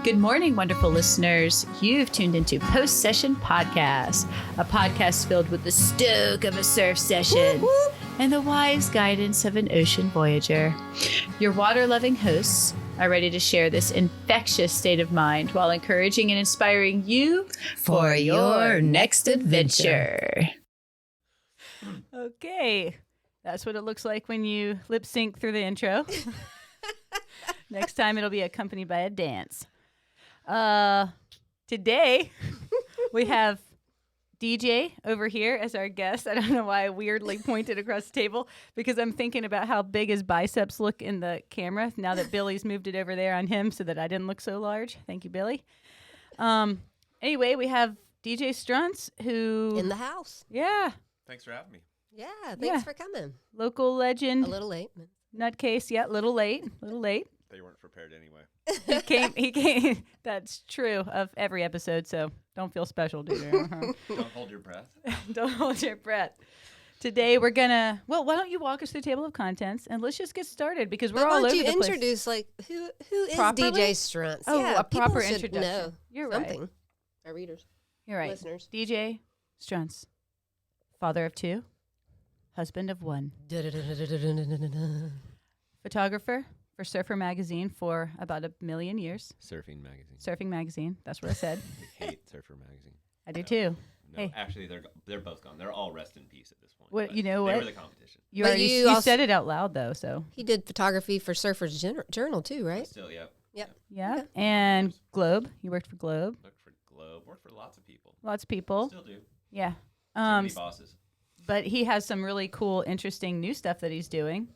Good morning, wonderful listeners. You've tuned into Post Session Podcast, a podcast filled with the stoke of a surf session and the wise guidance of an ocean voyager. Your water-loving hosts are ready to share this infectious state of mind while encouraging and inspiring you for your next adventure. Okay, that's what it looks like when you lip sync through the intro. Next time it'll be accompanied by a dance. Today we have DJ over here as our guest. I don't know why I weirdly pointed across the table because I'm thinking about how big his biceps look in the camera now that Billy's moved it over there on him so that I didn't look so large. Thank you, Billy. Anyway, we have DJ Struntz who... in the house. Yeah. Thanks for having me. Yeah, thanks for coming. Local legend. A little late. Nutcase, yeah, little late. They weren't prepared anyway. He came. That's true of every episode, so don't feel special, dude. Don't hold your breath. Don't hold your breath. Today we're gonna. Well, why don't you walk us through the table of contents and let's just get started because we're all over the place. Why don't you introduce who is Properly? DJ Struntz? Oh, yeah, a proper people should introduction. know You're something. right. Our readers, You're right. listeners. DJ Struntz, father of two, husband of one, photographer for Surfer Magazine for about 1 million years. Surfing magazine. Surfing Magazine. That's what I said. I hate Surfer magazine. I do too. No, Hey. actually, they're both gone. They're all rest in peace at this point. What but you know? They What were the competition. you But already you also- said it out loud though, so He did photography for Surfer's Journal too, right? Still, yep. Yep. yeah. Okay. And Globe. You worked for Globe. Worked for Globe. Worked for lots of people. Lots of people. Still do. Yeah. Too many bosses. But he has some really cool, interesting new stuff that he's doing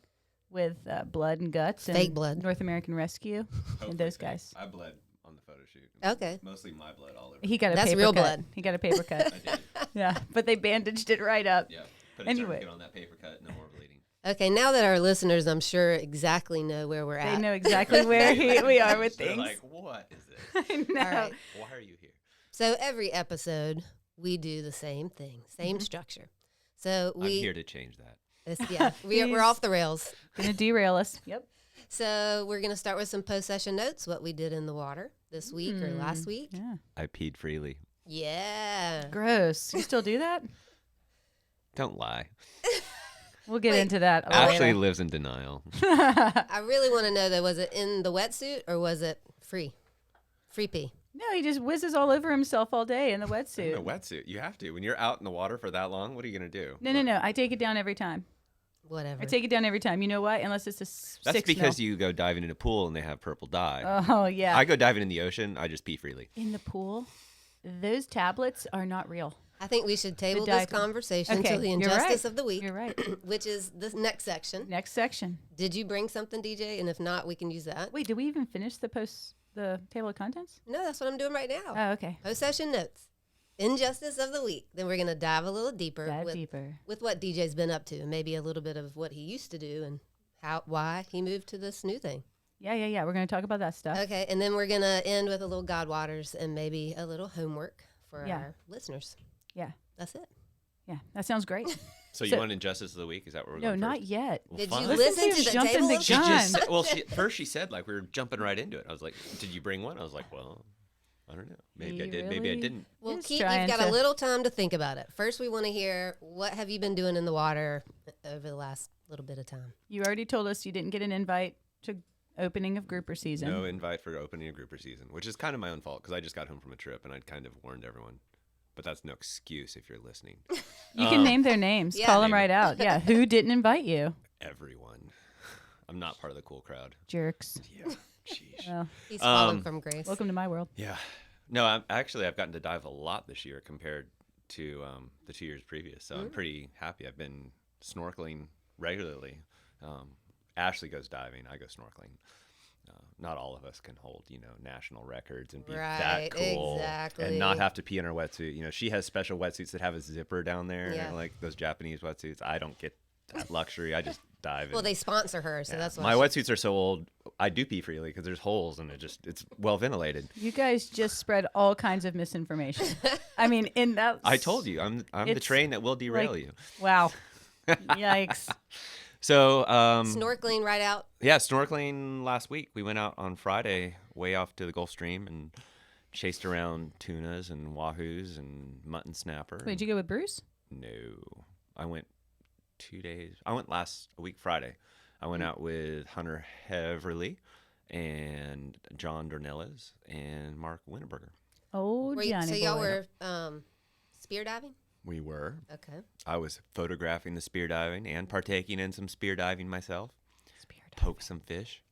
with Blood and Guts and Fake blood. North American Rescue, and those guys. I bled on the photo shoot. Okay. Mostly my blood all over. He got a That's paper real cut. blood. He got a paper cut. I did. Yeah, but they bandaged it right up. Yeah. Put a Anyway. tourniquet on that paper cut. No more bleeding. Okay, now that our listeners, I'm sure, exactly know where we're They at. know exactly where we are with They're things. like, what is this? I know. All right. Why are you here? So every episode, we do the same thing, same structure. So I'm here to change that. we're off the rails. Gonna derail us. Yep. So we're going to start with some post-session notes, what we did in the water this week or last week. Yeah. I peed freely. Yeah. Gross. You still do that? Don't lie. We'll get Wait. into that. Ashley later. lives in denial. I really want to know, though, was it in the wetsuit or was it free? Free pee. No, he just whizzes all over himself all day in the wetsuit. In a wetsuit. You have to. When you're out in the water for that long, what are you going to do? No. I take it down every time. Whatever. I take it down every time. You know why? Unless it's a That's 6 because mil. you go diving in a pool and they have purple dye. Oh, yeah. I go diving in the ocean. I just pee freely. In the pool, those tablets are not real. I think we should table The this diaper. conversation Okay, to the you're injustice right. of the week, You're right. which is the next section. Next section. Did you bring something, DJ? And if not, we can use that. Wait, did we even finish the table of contents? No, that's what I'm doing right now. Oh, okay. Post-session notes. Injustice of the week. Then we're going to dive a little deeper Dive deeper. with what DJ's been up to and maybe a little bit of what he used to do and why he moved to this new thing. Yeah. We're going to talk about that stuff. Okay, and then we're going to end with a little God Waters and maybe a little homework for Yeah. our listeners. Yeah. That's it. Yeah. That sounds great. So you So- want Injustice of the Week? Is that where we're No, going not first? yet. Well, Did fine. you Listen listen to to you the jumping table the of She gun. just said, well, first she said, like, we were jumping right into it. I was like, did you bring one? I was like, well, I don't know. Maybe I You did. Maybe I really- didn't. Well, Just Keith, trying you've got to- a little time to think about it. First, we want to hear what have you been doing in the water over the last little bit of time? You already told us you didn't get an invite to opening of grouper season. No invite for opening a grouper season, which is kind of my own fault because I just got home from a trip and I'd kind of warned everyone. But that's no excuse if you're listening. You can name their names. Yeah. Call them Name right out. Yeah. Who didn't invite you? Everyone. I'm not part of the cool crowd. Jerks. Yeah. Jeez. Well, He's fallen Um, from grace. welcome to my world. Yeah. No, I've gotten to dive a lot this year compared to the 2 years previous. So I'm pretty happy. I've been snorkeling regularly. Ashley goes diving. I go snorkeling. Not all of us can hold, national records and be that Right, cool exactly. and not have to pee in her wetsuit. She has special wetsuits that have a zipper down there, Yeah. like those Japanese wetsuits. I don't get that luxury. I just dive. Well, and- they sponsor her, so yeah. that's why. My wetsuits are so old. I do pee freely because there's holes and it's well ventilated. You guys just spread all kinds of misinformation. I mean, in that. I told you, I'm the It's train that will derail like- you. Wow. Yikes. So Snorkeling right out. yeah, snorkeling last week. We went out on Friday way off to the Gulf Stream and chased around tunas and wahoos and mutton snapper. Wait, did you go with Bruce? No, I went 2 days. I went last week Friday. I went out with Hunter Heverly and John Dornelles and Mark Winterberger. Oh, Johnny So boy. y'all were spear diving? We were. Okay. I was photographing the spear diving and partaking in some spear diving myself. Spear diving. Poke some fish.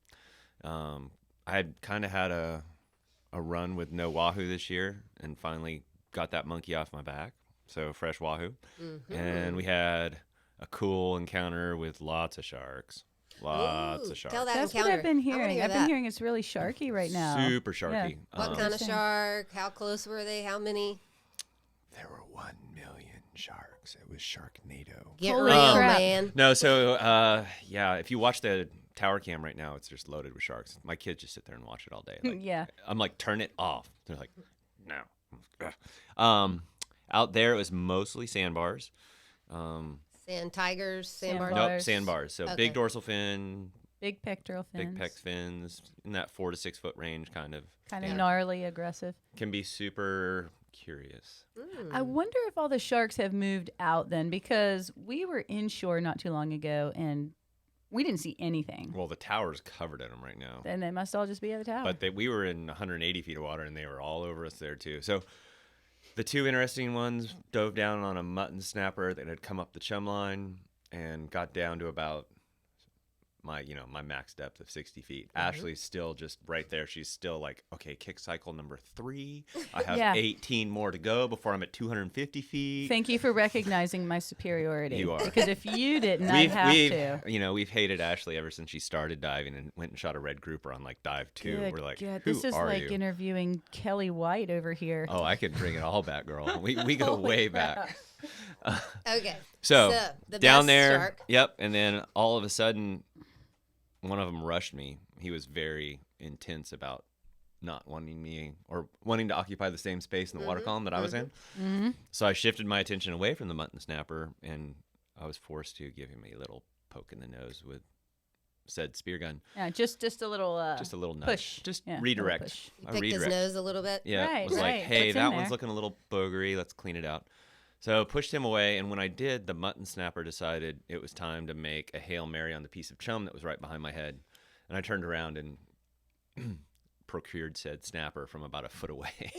I had kind of had a run with no wahoo this year and finally got that monkey off my back. So fresh wahoo. Mm-hmm. And we had a cool encounter with lots of sharks. Lots of sharks. Tell that That's encounter. what I've been hearing. I've been that. hearing it's really sharky right now. Super sharky. What kind of shark? How close were they? How many? There were 1 million sharks. It was Sharknado. Get Holy real, crap. man. No, so yeah, if you watch the tower cam right now, it's just loaded with sharks. My kids just sit there and watch it all day. Like, Yeah. I'm like, turn it off. They're like, no. Out there, it was mostly sandbars. Sand tigers, sandbars. Sandbar. Nope, sandbars. So Okay. big dorsal fin, Big pectoral fins. big pec fins, in that 4 to 6 foot range, kind of. Kind of Yeah. gnarly, aggressive. Can be super curious. I wonder if all the sharks have moved out then, because we were inshore not too long ago and we didn't see anything. Well, the tower's covered in them right now. And they must all just be at the tower. But we were in 180 feet of water, and they were all over us there, too. So the two interesting ones dove down on a mutton snapper that had come up the chum line and got down to about my max depth of 60 feet. Ashley's still just right there. She's still like, okay, kick cycle number 3. I have Yeah. 18 more to go before I'm at 250 feet. Thank you for recognizing my superiority. You are. Because if you didn't, I'd have to. We've hated Ashley ever since she started diving and went and shot a red grouper on like dive 2. Good We're like, God, who this is are like you? interviewing Kelly White over here. Oh, I could bring it all back, girl. We go way back. Okay. So the down best there, shark. yep. And then all of a sudden, one of them rushed me. He was very intense about not wanting me or wanting to occupy the same space in the water column that I was in. Mm-hmm. So I shifted my attention away from the mutton snapper, and I was forced to give him a little poke in the nose with said spear gun. Yeah, just a little Just a little nudge. push. Just Yeah, little redirect. push. You A picked his redirect. nose a little bit. Yeah, Right, it was like, right. hey, What's in that there? one's looking a little boogery. Let's clean it out. So pushed him away, and when I did, the mutton snapper decided it was time to make a Hail Mary on the piece of chum that was right behind my head. And I turned around and procured said snapper from about a foot away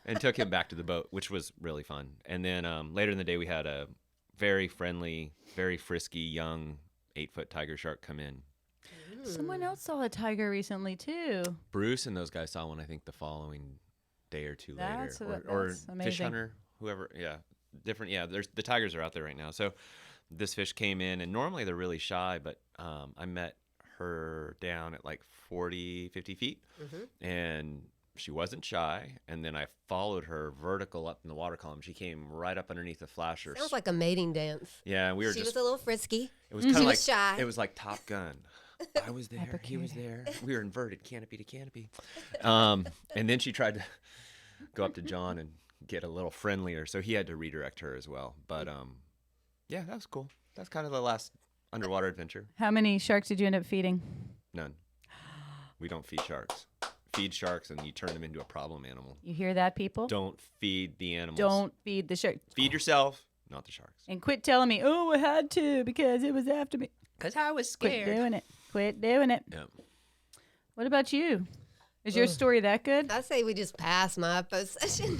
and took him back to the boat, which was really fun. And then later in the day, we had a very friendly, very frisky, young 8-foot tiger shark come in. Someone else saw a tiger recently too. Bruce and those guys saw one, I think, the following day or two That's later. Or that's Fish amazing. Hunter, whoever. Yeah, different. Yeah, the tigers are out there right now. So this fish came in, and normally they're really shy, but I met her down at like 40, 50 feet, and she wasn't shy. And then I followed her vertical up in the water column. She came right up underneath the flasher. Sounds like a mating dance. Yeah, we were She just. was a little frisky. It was kind of She like was shy. It was like Top Gun. I was there. He was Hypercute. there. We were inverted, canopy to canopy. And then she tried to go up to John and get a little friendlier, so he had to redirect her as well. But yeah, that was cool. That's kind of the last underwater adventure. How many sharks did you end up feeding? None. We don't feed sharks. Feed sharks and you turn them into a problem animal. You hear that, people? Don't feed the animals. Don't feed the shark. Feed yourself, not the sharks. And quit telling me, oh, I had to because it was after me. Because I was Quit scared. doing it. Quit doing it. Yeah. What about you? Is your story that good? I say we just pass my post-session.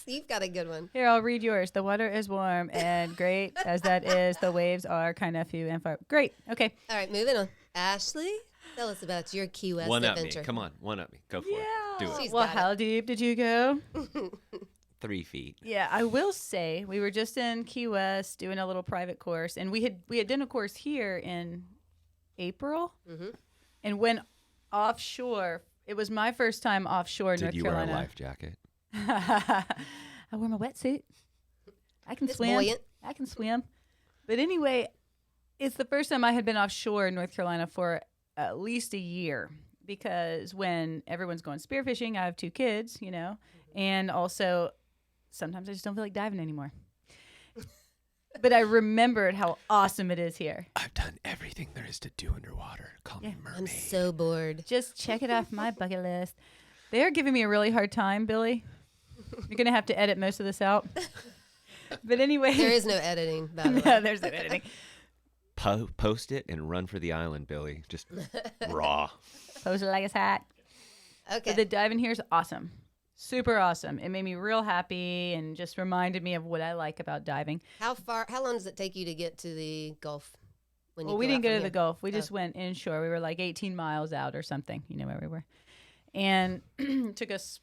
You've got a good one. Here, I'll read yours. The water is warm and great as that is. The waves are kind of few and far. Great. Okay. All right, moving on. Ashley, tell us about your Key West One up me. adventure. Come on. One up me. Go for it. Do it. She's Well, got it. how deep did you go? 3 feet. Yeah, I will say we were just in Key West doing a little private course, and we had done a course here in April, and went offshore. It was my first time offshore in Did North you wear a Carolina. life jacket? I wore my wetsuit. I can It's swim. buoyant. I can swim. But anyway, it's the first time I had been offshore in North Carolina for at least a year, because when everyone's going spearfishing, I have 2 kids, and also sometimes I just don't feel like diving anymore. but I remembered how awesome it is here. I've done everything there is to do underwater. Call me mermaid. I'm so bored. Just check it off my bucket list. They're giving me a really hard time, Billy. You're going to have to edit most of this out. But anyway. There is no editing, by the way. No, there's no editing. Post it and run for the island, Billy. Just raw. Post it like it's hot. Okay. But the diving here is awesome. Super awesome. It made me real happy and just reminded me of what I like about diving. How long does it take you to get to the Gulf? When Well, we didn't go to the Gulf. We just went inshore. We were like 18 miles out or something. You know where we were. And took us,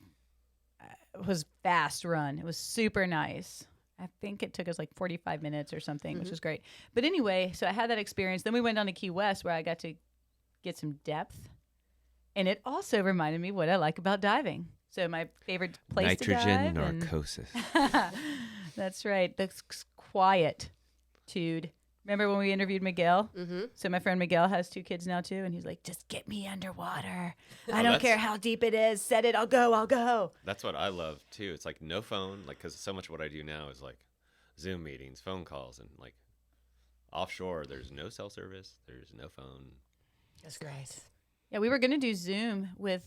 it was fast run. It was super nice. I think it took us like 45 minutes or something, which was great. But anyway, so I had that experience. Then we went down to Key West where I got to get some depth. And it also reminded me what I like about diving. So my favorite place to dive. Nitrogen narcosis. That's right. The quietude. Remember when we interviewed Miguel? Mm-hmm. So my friend Miguel has 2 kids now too, and he's like, "Just get me underwater. I don't care how deep it is. Set it. I'll go." That's what I love too. It's like no phone, like because so much of what I do now is like Zoom meetings, phone calls, and like offshore. There's no cell service. There's no phone. That's great. Yeah, we were gonna do Zoom with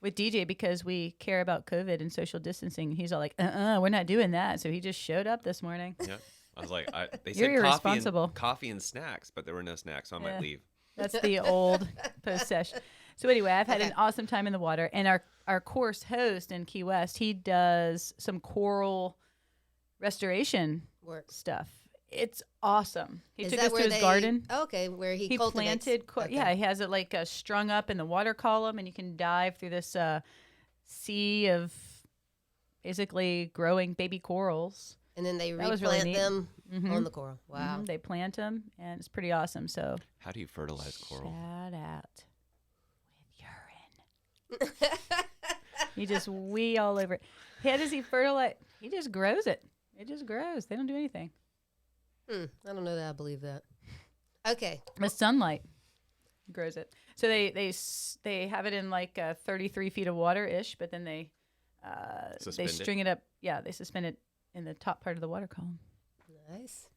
DJ because we care about COVID and social distancing. He's all like, we're not doing that. So he just showed up this morning. Yeah. I was like, they You're said irresponsible. coffee and snacks, but there were no snacks, so I might leave. That's the old post-session. So anyway, I've had an awesome time in the water. And our course host in Key West, he does some coral restoration stuff. It's awesome. He took us to his garden. Okay, where he planted. Yeah, he has it like strung up in the water column, and you can dive through this sea of basically growing baby corals. And then they That replant them on the coral. Wow. They plant them, and it's pretty awesome. So how do you fertilize coral? shout out with urine. You just wee all over it. How does he fertilize? He just grows it. It just grows. They don't do anything. I don't know that I believe that. Okay. The sunlight grows it. So they have it in like 33 feet of water ish, but then they string it up. Yeah, they suspend it in the top part of the water column. Nice.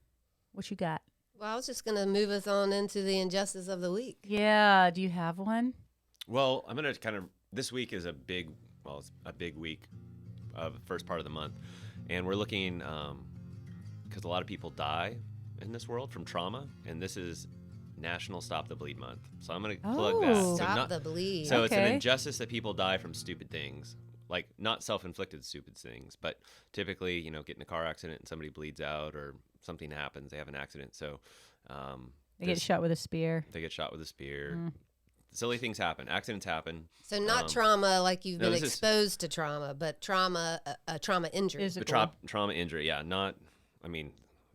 What you got? Well, I was just going to move us on into the injustice of the week. Yeah. Do you have one? Well, I'm going to this week is it's a big week of the first part of the month. And we're looking, because a lot of people die in this world from trauma. And this is National Stop the Bleed Month. So I'm going to plug that. Stop the bleed. So it's an injustice that people die from stupid things. Like not self-inflicted stupid things, but typically, get in a car accident and somebody bleeds out or something happens. They have an accident. So they get shot with a spear. Silly things happen. Accidents happen. So not trauma like you've been exposed to trauma, but trauma injury. Trauma injury, yeah.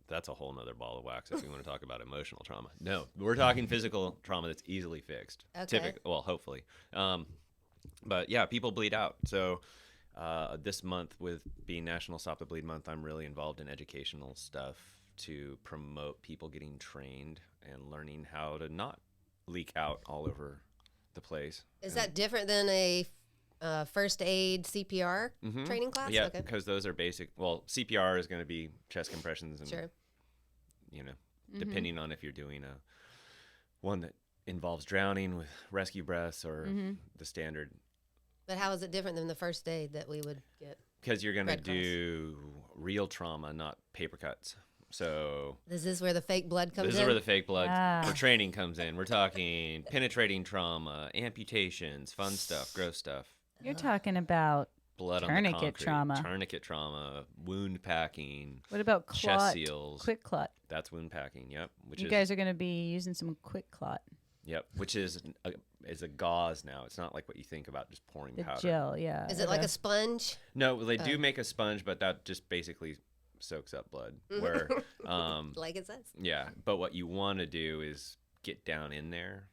That's a whole nother ball of wax if we want to talk about emotional trauma. No, we're talking physical trauma that's easily fixed. Okay. Hopefully. But yeah, people bleed out. So this month, with being National Stop the Bleed Month, I'm really involved in educational stuff to promote people getting trained and learning how to not leak out all over the place. Is that different than a first aid CPR training class? Yeah, because those are basic. Well, CPR is going to be chest compressions and, depending on if you're doing one that involves drowning with rescue breaths or the standard. But how is it different than the first aid that we would get? Because you're going to do real trauma, not paper cuts. So this is where the fake blood comes in? This is where the fake blood for training comes in. We're talking penetrating trauma, amputations, fun stuff, gross stuff. You're talking about blood tourniquet on the concrete, trauma. Tourniquet trauma, wound packing. What about chest seals? Quick clot. That's wound packing, yep. You guys are going to be using some quick clot. Yep, which is a gauze now. It's not like what you think about just pouring powder. Gel, yeah. Is it like a sponge? No, they do make a sponge, but that just basically soaks up blood. Where, like it says. Yeah, but what you want to do is get down in there,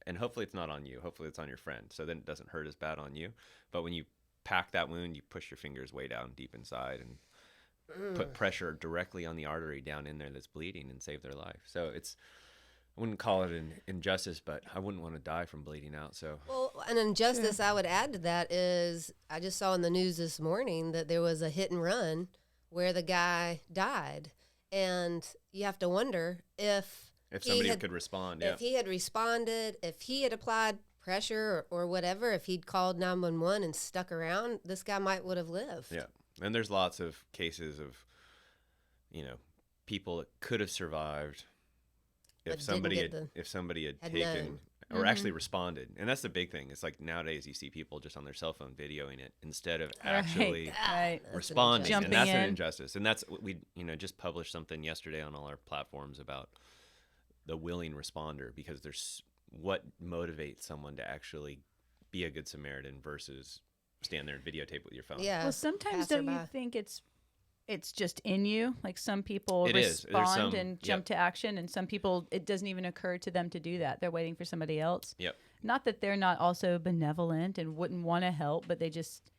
and hopefully it's not on you. Hopefully it's on your friend, so then it doesn't hurt as bad on you. But when you pack that wound, you push your fingers way down deep inside and put pressure directly on the artery down in there that's bleeding and save their life. So I wouldn't call it an injustice, but I wouldn't want to die from bleeding out. So, well, an injustice I would add to that is I just saw in the news this morning that there was a hit and run where the guy died, And you have to wonder if somebody could respond. If he had responded, if he had applied pressure or whatever, if he'd called 911 and stuck around, this guy would have lived. Yeah. And there's lots of cases of, people that could have survived if somebody had taken or actually responded. And that's the big thing. It's like nowadays you see people just on their cell phone videoing it instead of actually responding. And that's an injustice. And that's we just published something yesterday on all our platforms about the willing responder, because there's what motivates someone to actually be a good Samaritan versus stand there and videotape with your phone. Yeah. Well, sometimes don't you think it's just in you? Like some people respond and jump to action, and some people it doesn't even occur to them to do that. They're waiting for somebody else. Yep. Not that they're not also benevolent and wouldn't want to help, but they just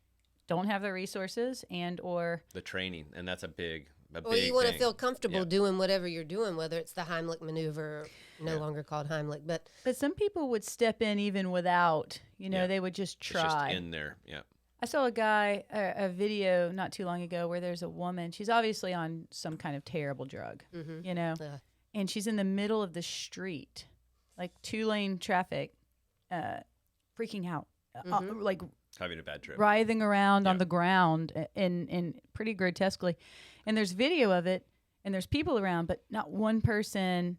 don't have the resources or the training, and that's a big you want to feel comfortable doing whatever you're doing, whether it's the Heimlich maneuver, no longer called Heimlich, but some people would step in even without, they would just try. It's just in there, yeah. I saw a video not too long ago where there's a woman. She's obviously on some kind of terrible drug, and she's in the middle of the street, like 2-lane traffic, freaking out, like having a bad trip, writhing around on the ground in pretty grotesquely. And there's video of it, and there's people around, but not one person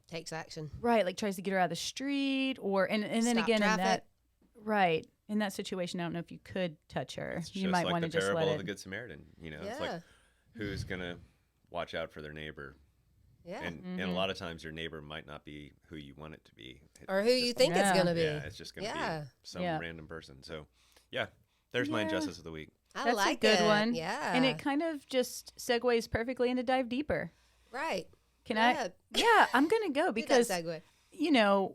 takes action. Right, like tries to get her out of the street, and then Stop again traffic. In that situation, I don't know if you could touch her. It's you might want to just let it. parable of the Good Samaritan. It's like who's gonna watch out for their neighbor. Yeah. And a lot of times your neighbor might not be who you want it to be. Or who you think it's going to be. Yeah, it's just going to be some random person. So, there's my injustice of the week. That's like a good it. one. Yeah. And it kind of just segues perfectly into Dive Deeper. Right. Can I? Yeah, I'm going to go because, do that segue.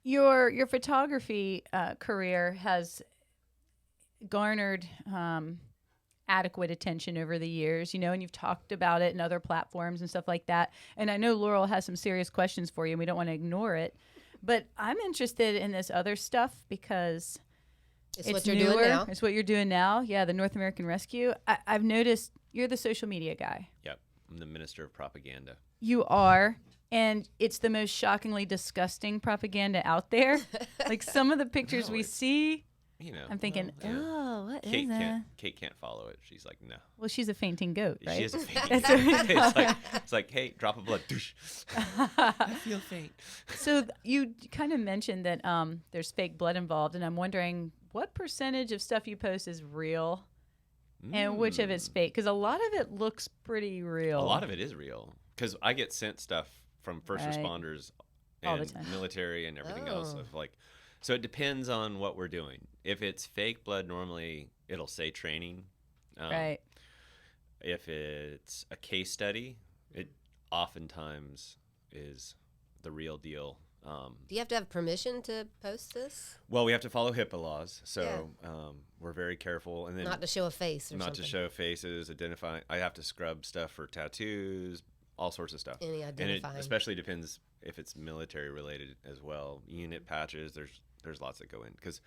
Your photography career has garnered adequate attention over the years, and you've talked about it in other platforms and stuff like that. And I know Laurel has some serious questions for you, and we don't want to ignore it. But I'm interested in this other stuff because it's what you're newer. doing now. It's what you're doing now. Yeah, the North American Rescue. I've noticed you're the social media guy. Yep. I'm the minister of propaganda. You are. And it's the most shockingly disgusting propaganda out there. Like some of the pictures we see, I'm thinking, what is that? Kate can't follow it. She's like, no. Well, she's a fainting goat, right? She is a fainting goat. It's like, hey, drop a blood. I feel faint. So you kind of mentioned that there's fake blood involved, and I'm wondering what percentage of stuff you post is real and which of it's fake? Because a lot of it looks pretty real. A lot of it is real. Because I get sent stuff from first responders all the and time. Military and everything else of so it depends on what we're doing. If it's fake blood, normally it'll say training. Right. If it's a case study, it oftentimes is the real deal. Do you have to have permission to post this? Well, we have to follow HIPAA laws, so we're very careful. And then not to show a face or not something. to show faces, identify. I have to scrub stuff for tattoos, all sorts of stuff. Any identifying. And it especially depends if it's military related as well. Unit patches, there's lots that go in because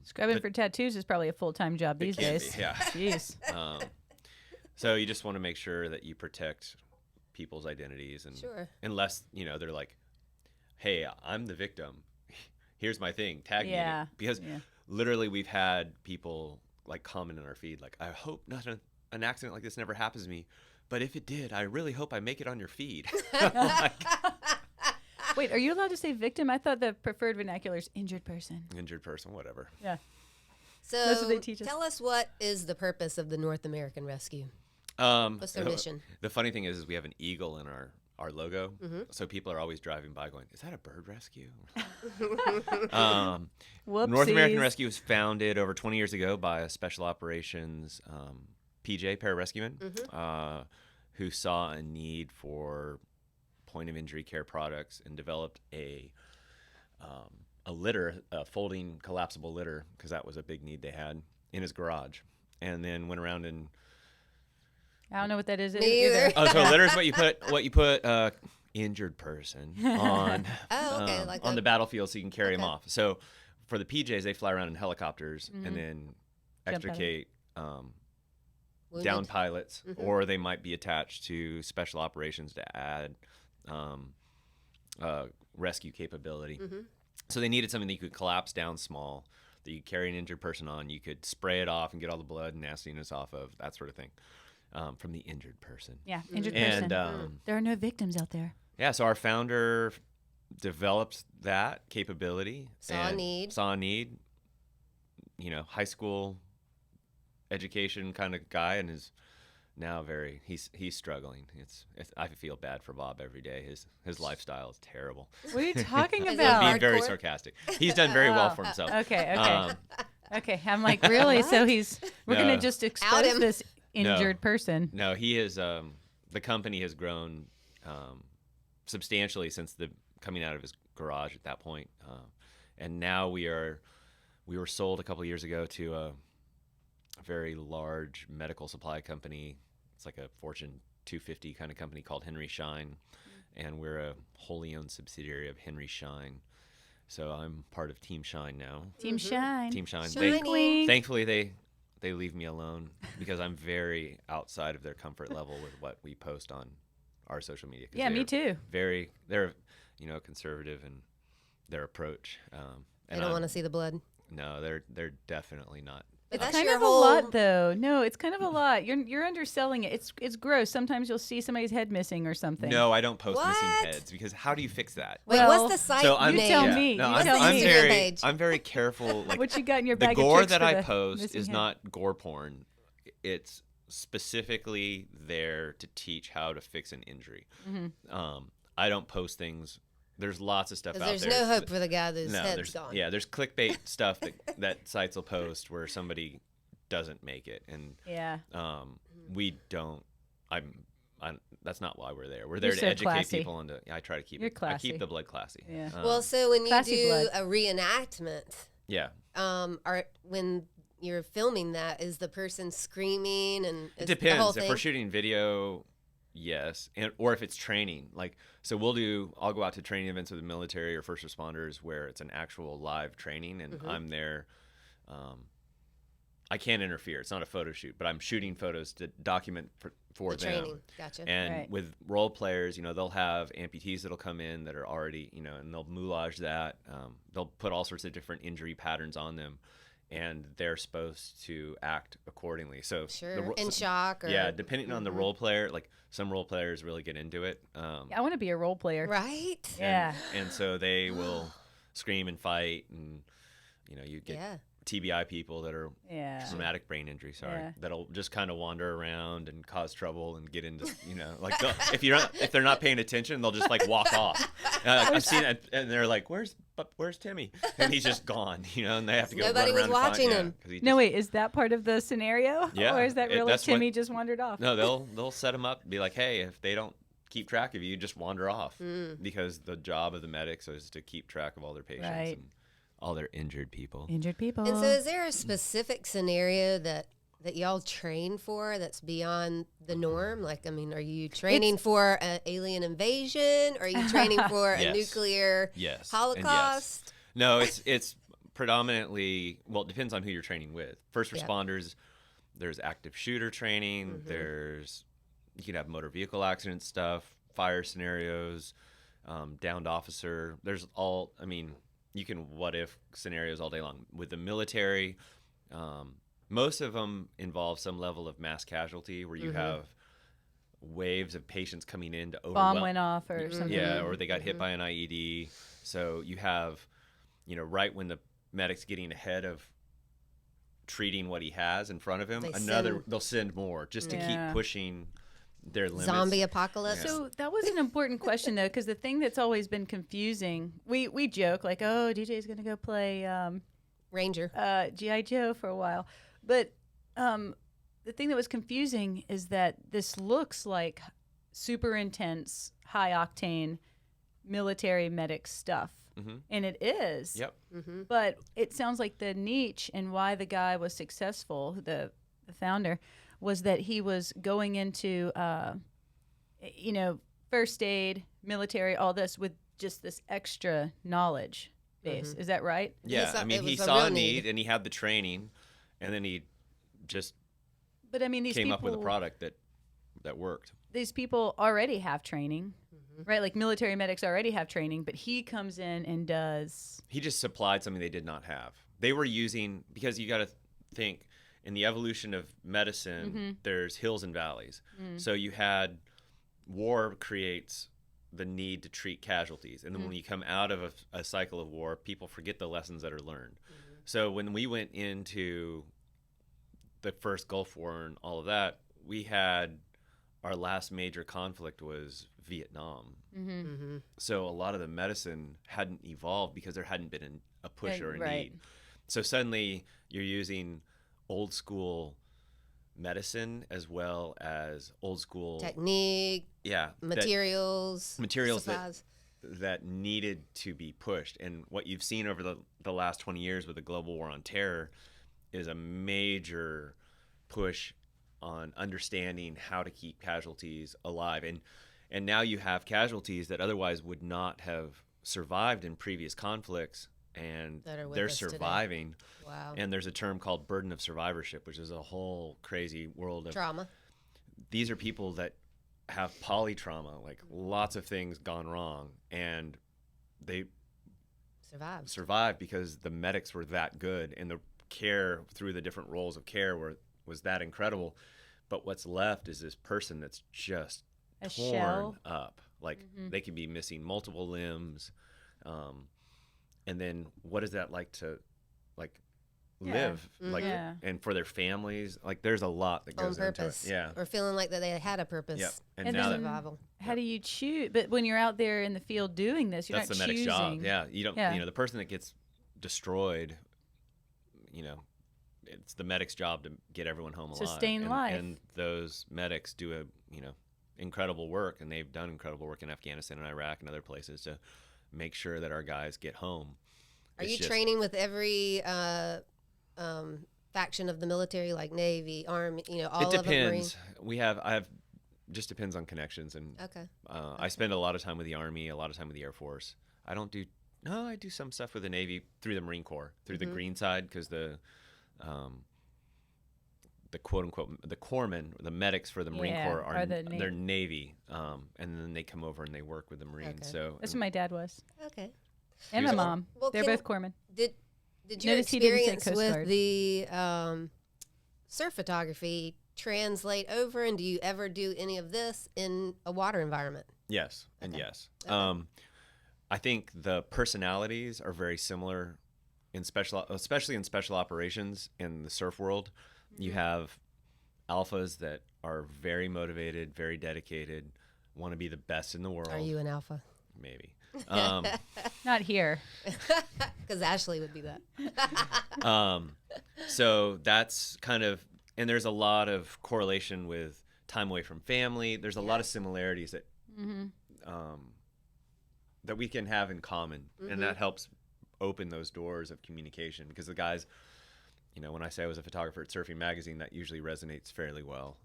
scrubbing for tattoos is probably a full-time job these days. Yeah. Jeez. So you just want to make sure that you protect people's identities, and unless they're like, hey, I'm the victim, here's my thing, tag me in it. Because literally we've had people like comment in our feed like, I hope not an accident like this never happens to me, but if it did, I really hope I make it on your feed. Wait, are you allowed to say victim? I thought the preferred vernacular is injured person. Injured person, whatever. Yeah. So that's what they teach us. Tell us, what is the purpose of the North American Rescue? What's their mission? The funny thing is we have an eagle in our logo, so people are always driving by going, is that a bird rescue? North American Rescue was founded over 20 years ago by a special operations PJ, pararescueman, who saw a need for point-of-injury care products and developed a litter, a folding collapsible litter, because that was a big need they had in his garage, and then went around and I don't know what that is either. Oh, so a litter is what you put injured person on on the battlefield so you can carry them off. So for the PJs, they fly around in helicopters and then extricate down pilots, or they might be attached to special operations to add rescue capability. So they needed something that you could collapse down small, that you could carry an injured person on, you could spray it off and get all the blood and nastiness off of, that sort of thing, from the injured person. Yeah, injured person. There are no victims out there. Yeah, so our founder developed that capability. Saw a need. You know, high school education kind of guy, and is now he's struggling. It's I feel bad for Bob every day. His lifestyle is terrible. What are you talking Is it about? Being very hardcore? sarcastic. He's done very well for himself. Okay. Okay, I'm like, really? So we're No. going to just Out expose him. this injured person. No, he is. The company has grown substantially since the coming out of his garage at that point, and now we were sold a couple of years ago to a very large medical supply company. It's like a Fortune 250 kind of company called Henry Schein, and we're a wholly owned subsidiary of Henry Schein. So I'm part of Team Schein now. Team Shine. Team Schein. Shiny. Thankfully, they leave me alone because I'm very outside of their comfort level with what we post on our social media. 'Cause Yeah, me too. They're conservative in their approach. They don't want to see the blood. No, they're definitely not. But It's that's kind your of whole. a lot, though. No, it's kind of a lot. You're underselling it. It's gross. Sometimes you'll see somebody's head missing or something. No, I don't post missing What? heads because how do you fix that? Wait, Well, what's the site So I'm You name? tell me. No, You I'm, tell I'm me. very page. I'm very careful. Like What you got in your the bag gore of tricks that for I the post missing is head? not gore porn. It's specifically there to teach how to fix an injury. I don't post things. There's lots of stuff out Because there. there's no hope for the guy whose head's there's gone. there's clickbait stuff that sites will post where somebody doesn't make it, and Yeah. we don't. I'm. That's not why we're there. We're there You're to so educate classy. people, and I try to keep You're it. I classy. keep the blood classy. Yeah. Well, so when you Classy do blood. a reenactment, yeah. when you're filming that, is the person screaming and It is the whole depends. If thing? we're shooting video, yes, or if it's training. Like, so I'll go out to training events with the military or first responders where it's an actual live training, and I'm there. I can't interfere. It's not a photo shoot, but I'm shooting photos to document for The them. training. Gotcha. And Right. with role players, they'll have amputees that'll come in that are already, and they'll moulage that. They'll put all sorts of different injury patterns on them, and they're supposed to act accordingly. So Sure. In shock or yeah, depending on the role player, like some role players really get into it. I want to be a role player. right? Yeah. And so they will scream and fight, and you get Yeah. TBI people that are Yeah. traumatic brain injury, Yeah. that'll just kind of wander around and cause trouble and get into, like if they're not paying attention, they'll just like walk off. I've seen it, and they're like, "Where's Timmy?" And he's just gone, and they have to go. Nobody run was around watching and him. find, 'cause he No, just- wait. Is that part of the scenario? Yeah, Or is that really that's what- Timmy just wandered off? No, they'll set them up and be like, "Hey, if they don't keep track of you, just wander off," because the job of the medics is to keep track of all their patients Right. and all their injured people. Injured people. And so, is there a specific scenario that y'all train for that's beyond the norm? Like, I mean, are you training for an alien invasion? Or are you training for a Yes. nuclear Yes. and yes. Holocaust? No, it's predominantly, well, it depends on who you're training with. First Yeah. responders, there's active shooter training, you can have motor vehicle accident stuff, fire scenarios, downed officer. You can what if scenarios all day long. With the military, most of them involve some level of mass casualty where you have waves of patients coming in to overwhelm. Bomb went off or something. Yeah, or they got hit by an IED. So you have, right when the medic's getting ahead of treating what he has in front of him, they'll send more just to Yeah. keep pushing their limits. Zombie apocalypse? So that was an important question, though, because the thing that's always been confusing, we joke like, oh, DJ's going to go play Ranger. G.I. Joe for a while. But the thing that was confusing is that this looks like super intense, high octane military medic stuff. And it is. Yep. But it sounds like the niche and why the guy was successful, the founder, was that he was going into, first aid, military, all this with just this extra knowledge base. Is that right? Yeah, saw- I mean, it he was a saw real a need need. and he had the training, and then he just But I mean, these came people up with a product that worked. These people already have training, right? Like military medics already have training, but he comes in and does. He just supplied something they did not have. They were using, because you got to think in the evolution of medicine, there's hills and valleys. So you had war creates the need to treat casualties. And then when you come out of a cycle of war, people forget the lessons that are learned. So when we went into the first Gulf War and all of that, we had our last major conflict was Vietnam. So a lot of the medicine hadn't evolved because there hadn't been a push or a need. So suddenly you're using old school medicine as well as old school technique, materials that needed to be pushed. And what you've seen over the last 20 years with the global war on terror is a major push on understanding how to keep casualties alive. And now you have casualties that otherwise would not have survived in previous conflicts, and they're surviving. Wow. And there's a term called burden of survivorship, which is a whole crazy world of trauma. These are people that have polytrauma, like lots of things gone wrong, and they survived because the medics were that good, and the care through the different roles of care was that incredible. But what's left is this person that's just torn up. Like they could be missing multiple limbs. And then what is that like to live and for their families? Like there's a lot that goes into it. Yeah. Or feeling like that they had a purpose. Yep. And now survival. How do you choose? But when you're out there in the field doing this, you're that's not the choosing. medic's job. Yeah. You don't, the person that gets destroyed, it's the medic's job to get everyone home alive. Sustain life. And those medics do incredible work, and they've done incredible work in Afghanistan and Iraq and other places to make sure that our guys get home. Are you training with every faction of the military, like Navy, Army, all of them? It depends. I have just depends on connections, and I spend a lot of time with the Army, a lot of time with the Air Force. I do some stuff with the Navy through the Marine Corps, through the green side, because the quote unquote the corpsmen, the medics for the Marine Corps are they're Navy, and then they come over and they work with the Marines. So that's what my dad was. Okay. And my mom. They're both corpsmen. Did your experience with the surf photography translate over, and do you ever do any of this in a water environment? Yes, and yes. Okay. I think the personalities are very similar especially in special operations in the surf world. You have alphas that are very motivated, very dedicated, want to be the best in the world. Are you an alpha? Maybe. Not here. Because Ashley would be that. So that's kind of, and there's a lot of correlation with time away from family. There's a lot of similarities that that we can have in common, and that helps open those doors of communication, because the guys, when I say I was a photographer at Surfing Magazine, that usually resonates fairly well.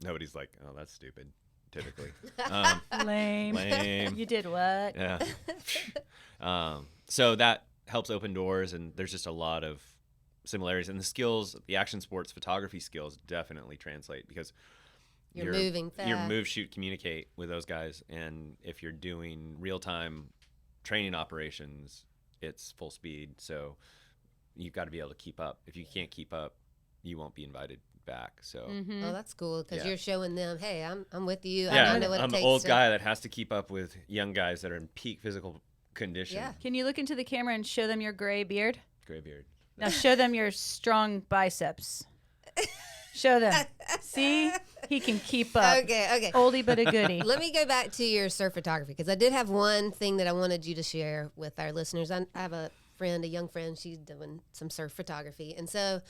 Nobody's like, oh, that's stupid, typically. Lame. You did what? Yeah. So that helps open doors, and there's just a lot of similarities. And the skills, the action sports photography skills definitely translate, because you're moving fast. Your move, shoot, communicate with those guys. And if you're doing real-time training operations, it's full speed. So you've got to be able to keep up. If you can't keep up, you won't be invited back. So oh, that's cool, because you're showing them, hey, I'm with you. Yeah, I know what it takes. I'm an old guy that has to keep up with young guys that are in peak physical condition. Yeah. Can you look into the camera and show them your gray beard? Gray beard. Now show them your strong biceps. Show them. See? He can keep up. Okay. Oldie but a goodie. Let me go back to your surf photography, because I did have one thing that I wanted you to share with our listeners. I have a young friend, she's doing some surf photography. And so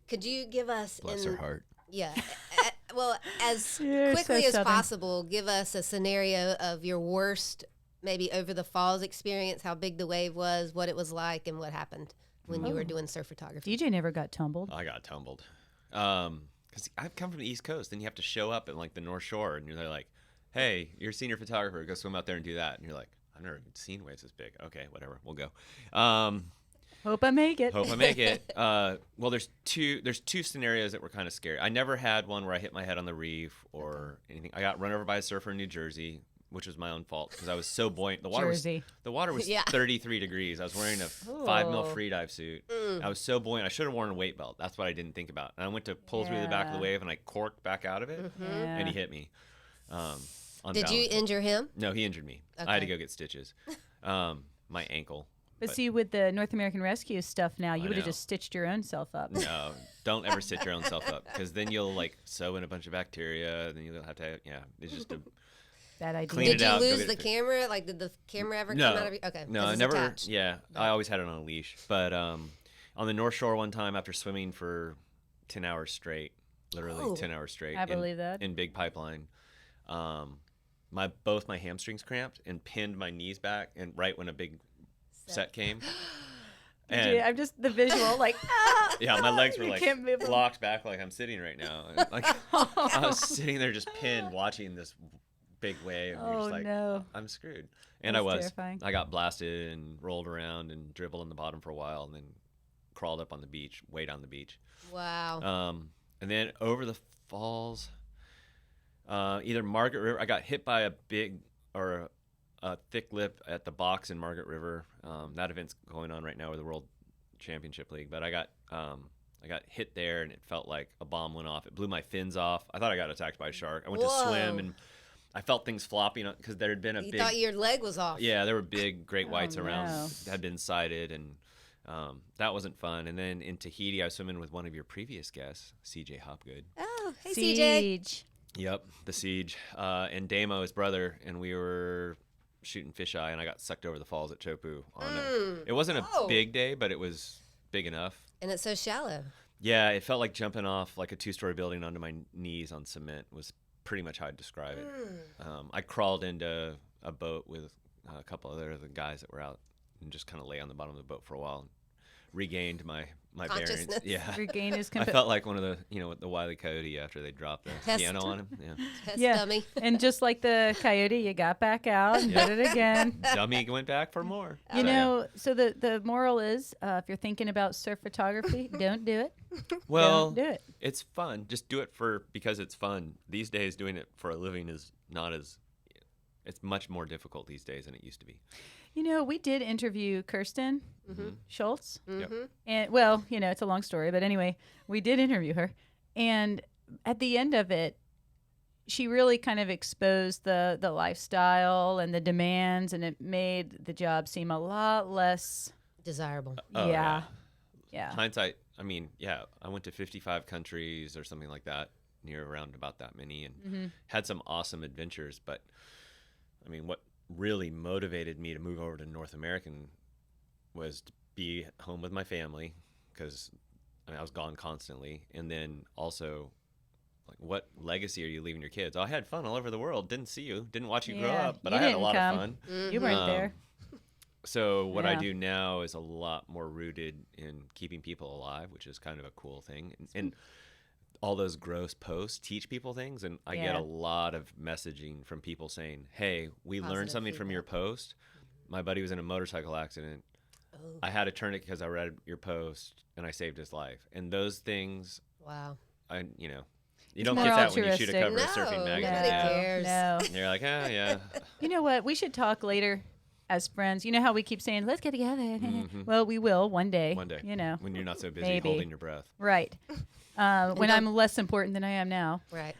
could you give us... Bless her heart. Yeah. Well, as quickly as possible, give us a scenario of your worst, maybe over the falls experience, how big the wave was, what it was like, and what happened when you were doing surf photography. DJ never got tumbled. I got tumbled. Because I've come from the East Coast, and you have to show up at like the North Shore, and you're like, hey, you're a senior photographer, go swim out there and do that. And you're like, I've never seen waves this big. Okay, whatever, we'll go. Hope I make it. Hope I make it. Well, there's two scenarios that were kind of scary. I never had one where I hit my head on the reef or anything. I got run over by a surfer in New Jersey, which was my own fault because I was so buoyant. The water was 33 degrees. I was wearing a 5 mil freedive suit. I was so buoyant. I should have worn a weight belt. That's what I didn't think about. And I went to pull through the back of the wave and I corked back out of it, and he hit me. Did you injure him? No, he injured me. Okay. I had to go get stitches. My ankle. But see, with the North American Rescue stuff now, you would have just stitched your own self up. No, don't ever stitch your own self up because then you'll like sew in a bunch of bacteria. And then you'll have to, it's just a bad idea. Clean it out. Did you lose the camera? Like, did the camera ever come out of you? Okay. No, I never. Attached. Yeah, I always had it on a leash. But on the North Shore one time after swimming for 10 hours straight, literally 10 hours straight. I believe that. In Big Pipeline. Both my hamstrings cramped and pinned my knees back, and right when a big set came. And I'm just the visual, like, yeah, my legs were like locked back like I'm sitting right now. And, like I was sitting there just pinned watching this big wave. And you're just like, I'm screwed. And I was. Terrifying. I got blasted and rolled around and dribbled on the bottom for a while and then crawled up on the beach, way down the beach. Wow. And then over the falls, either Margaret River, I got hit by a thick lip at the box in Margaret River. That event's going on right now with the World Championship League. But I got hit there, and it felt like a bomb went off. It blew my fins off. I thought I got attacked by a shark. I went to swim, and I felt things flopping because there had been You thought your leg was off. Yeah, there were big great whites around that had been sighted, and that wasn't fun. And then in Tahiti, I was swimming with one of your previous guests, CJ Hopgood. Oh, hey, Siege. CJ. Yep, the Siege. And Damo, his brother, and we were shooting fisheye, and I got sucked over the falls at Chopu. It wasn't a big day, but it was big enough. And it's so shallow. Yeah, it felt like jumping off like a 2-story building onto my knees on cement was pretty much how I'd describe it. I crawled into a boat with a couple other guys that were out and just kind of lay on the bottom of the boat for a while and regained my bearings. Yeah. Regain his I felt like one of the, the Wile E. Coyote after they dropped the piano on him. Yeah. Test dummy. And just like the coyote, you got back out and did it again. Dummy went back for more. So the moral is, if you're thinking about surf photography, don't do it. Well, don't do it. It's fun. Just do it because it's fun. These days, doing it for a living is not as. It's much more difficult these days than it used to be. We did interview Kirsten Schultz. Yep. And well, it's a long story, but anyway, we did interview her. And at the end of it, she really kind of exposed the lifestyle and the demands, and it made the job seem a lot less desirable. Yeah. Hindsight, I went to 55 countries or something like that, around about that many, and had some awesome adventures. But what really motivated me to move over to North American was to be home with my family, because I was gone constantly, and then also like, what legacy are you leaving your kids? I had fun all over the world, didn't see you, didn't watch you grow up, but I had a lot of fun. You weren't there. So what I do now is a lot more rooted in keeping people alive, which is kind of a cool thing, and all those gross posts teach people things, and I get a lot of messaging from people saying, hey, we learned something from your post. My buddy was in a motorcycle accident. I had to turn it because I read your post and I saved his life. And those things, you don't get that when you shoot a cover of Surfing Magazine. Nobody cares. No. And you're like, yeah. You know what? We should talk later as friends. You know how we keep saying, let's get together. Well, we will one day. One day. When you're not so busy holding your breath. Right. When I'm less important than I am now. Right.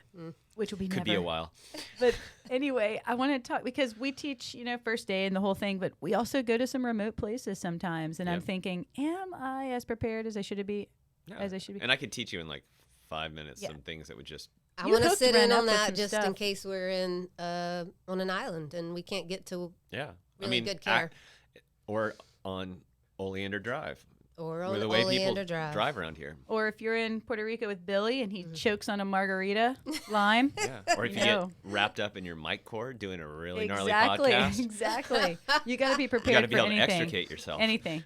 Which will be Could be a while. But anyway, I want to talk because we teach, first day and the whole thing, but we also go to some remote places sometimes. And I'm thinking, am I as prepared as I should be? And I could teach you in like 5 minutes some things that would just. I want to sit in on that just in case we're on an island and we can't get to really good care. Or on Oleander Drive. Or on the way Oleander people drive around here. Or if you're in Puerto Rico with Billy and he chokes on a margarita lime. Or if you get wrapped up in your mic cord doing a really gnarly podcast. Exactly. You got to be prepared you got to be for able anything. to extricate yourself. Anything.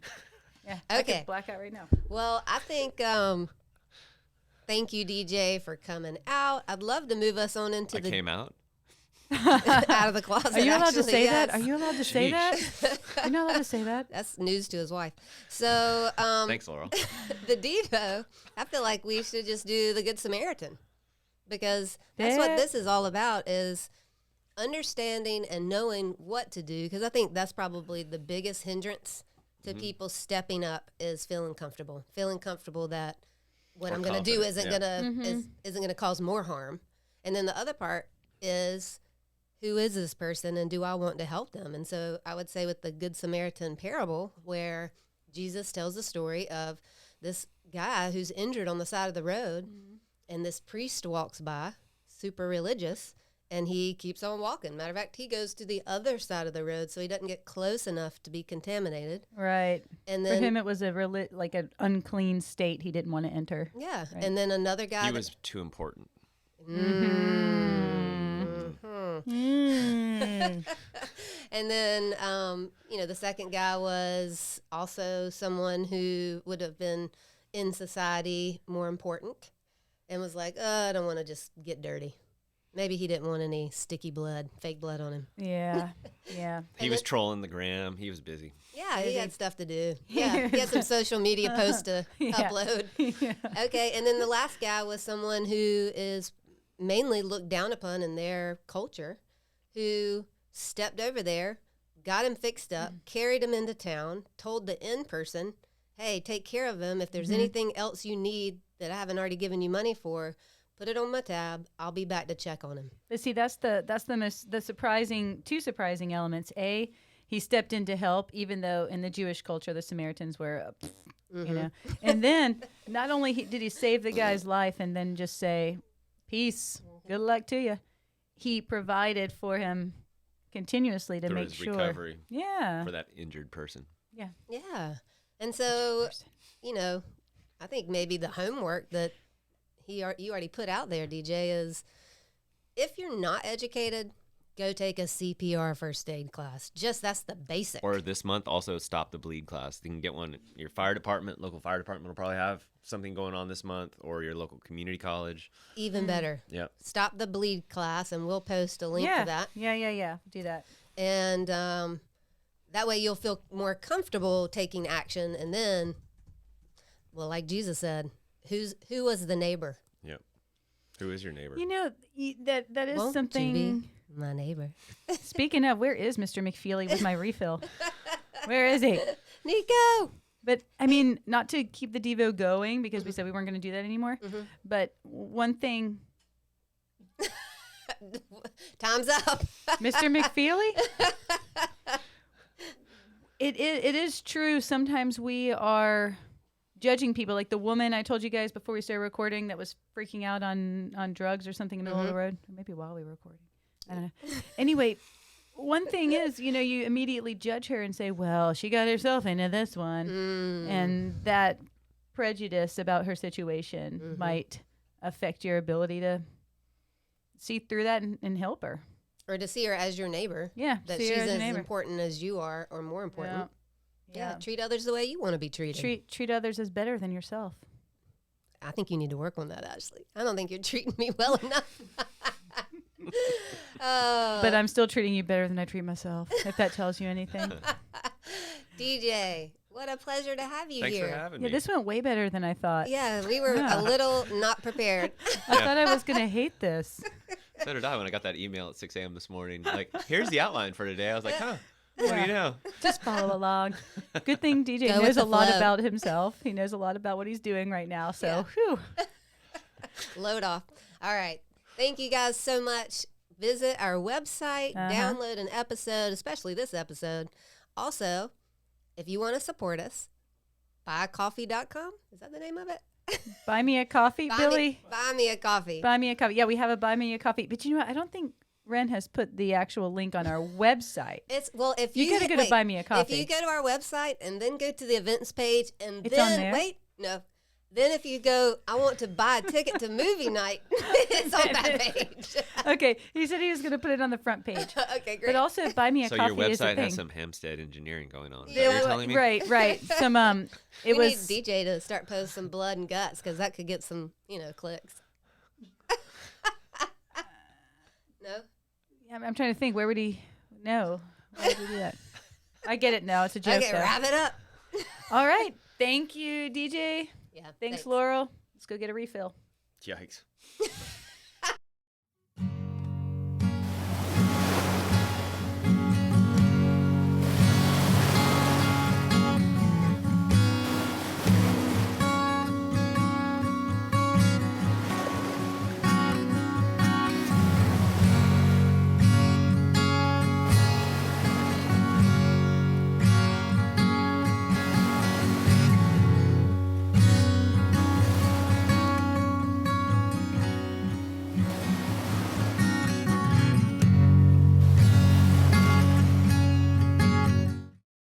Yeah. Okay. I could black out right now. Well, I think thank you, DJ, for coming out. I'd love to move us on into I came out? out of the closet. Are you allowed to actually, say yes. that? Are you allowed to say that? You're not allowed to say that. That's news to his wife. So Thanks, Laurel. the Devo, I feel like we should just do the Good Samaritan, because that's what this is all about, is understanding and knowing what to do. Because I think that's probably the biggest hindrance to people stepping up, is feeling comfortable that what I'm going to do isn't going to cause more harm. And then the other part is, who is this person and do I want to help them? And so I would say with the Good Samaritan parable, where Jesus tells the story of this guy who's injured on the side of the road, and this priest walks by, super religious, and he keeps on walking. Matter of fact, he goes to the other side of the road so he doesn't get close enough to be contaminated. Right. And then for him, it was like an unclean state he didn't want to enter. Yeah. Right. And then another guy. He was too important. And then, the second guy was also someone who would have been in society more important, and was like, I don't want to just get dirty. Maybe he didn't want any sticky blood, fake blood on him. Yeah, yeah. He was trolling the gram. He was busy. Yeah, he had stuff to do. Yeah, he had some social media posts to upload. Yeah. Okay, and then the last guy was someone who is mainly looked down upon in their culture, who stepped over there, got him fixed up, carried him into town, told the in person, hey, take care of him. If there's anything else you need that I haven't already given you money for, put it on my tab. I'll be back to check on him. But see, that's the surprising, two surprising elements. A, he stepped in to help, even though in the Jewish culture the Samaritans were, And then not only did he save the guy's life and then just say, peace, good luck to you, he provided for him continuously to make sure. Recovery. Yeah. For that injured person. Yeah. Yeah. And so, I think maybe the homework that you already put out there, DJ, is if you're not educated, go take a CPR first aid class. That's the basic. Or this month, also Stop the Bleed class. You can get one. Your fire department, local fire department will probably have something going on this month, or your local community college. Even better. Yep. Stop the Bleed class, and we'll post a link to that. Yeah. Do that. And that way you'll feel more comfortable taking action. And then, well, like Jesus said, who was the neighbor? Yep. Who is your neighbor? That is Won't something. you be my neighbor? Speaking of, where is Mr. McFeely with my refill? Where is he? Nico! But, I mean, not to keep the Devo going, because we said we weren't going to do that anymore. But one thing. Time's up. Mr. McFeely? It is true. Sometimes we are judging people, like the woman I told you guys before we started recording that was freaking out on drugs or something in the middle of the road. Or maybe while we were recording. I don't know. Anyway, one thing is, you immediately judge her and say, well, she got herself into this one. And that prejudice about her situation might affect your ability to see through that and help her. Or to see her as your neighbor. Yeah. That she's as important as you are, or more important. Yeah. Treat others the way you want to be treated. Treat others as better than yourself. I think you need to work on that, Ashley. I don't think you're treating me well enough. But I'm still treating you better than I treat myself, if that tells you anything. DJ, what a pleasure to have you here. Thanks for having me. Yeah, this went way better than I thought. Yeah, we were a little not prepared. I thought I was going to hate this. So did I when I got that email at 6 a.m. this morning. Like, here's the outline for today. I was like, what do you know? Just follow along. Good thing DJ Go with knows the a lot flow. about himself. He knows a lot about what he's doing right now. So, whew. Load off. All right. Thank you guys so much. Visit our website, download an episode, especially this episode. Also, if you want to support us, buycoffee.com. Is that the name of it? Buy me a coffee, Billy. Buy me a coffee. Buy me a coffee. Yeah, we have a buy me a coffee. But you know what? I don't think Ren has put the actual link on our website. If you gotta go to buy me a coffee. If you go to our website and then go to the events page and It's then on there? Then if you go, I want to buy a ticket to movie night, it's on that page. Okay, he said he was going to put it on the front page. Okay, great. But also, buy me a So coffee your is a website thing. has some Hampstead engineering going on. Is that what you're telling me? Right. Some we need DJ to start posting some blood and guts, because that could get some, clicks. No? I'm trying to think. Where would he? No. Why would he do that? I get it now. It's a joke. Okay, though. wrap it up. All right. Thank you, DJ. Yeah. Thanks, Laurel. Let's go get a refill. Yikes.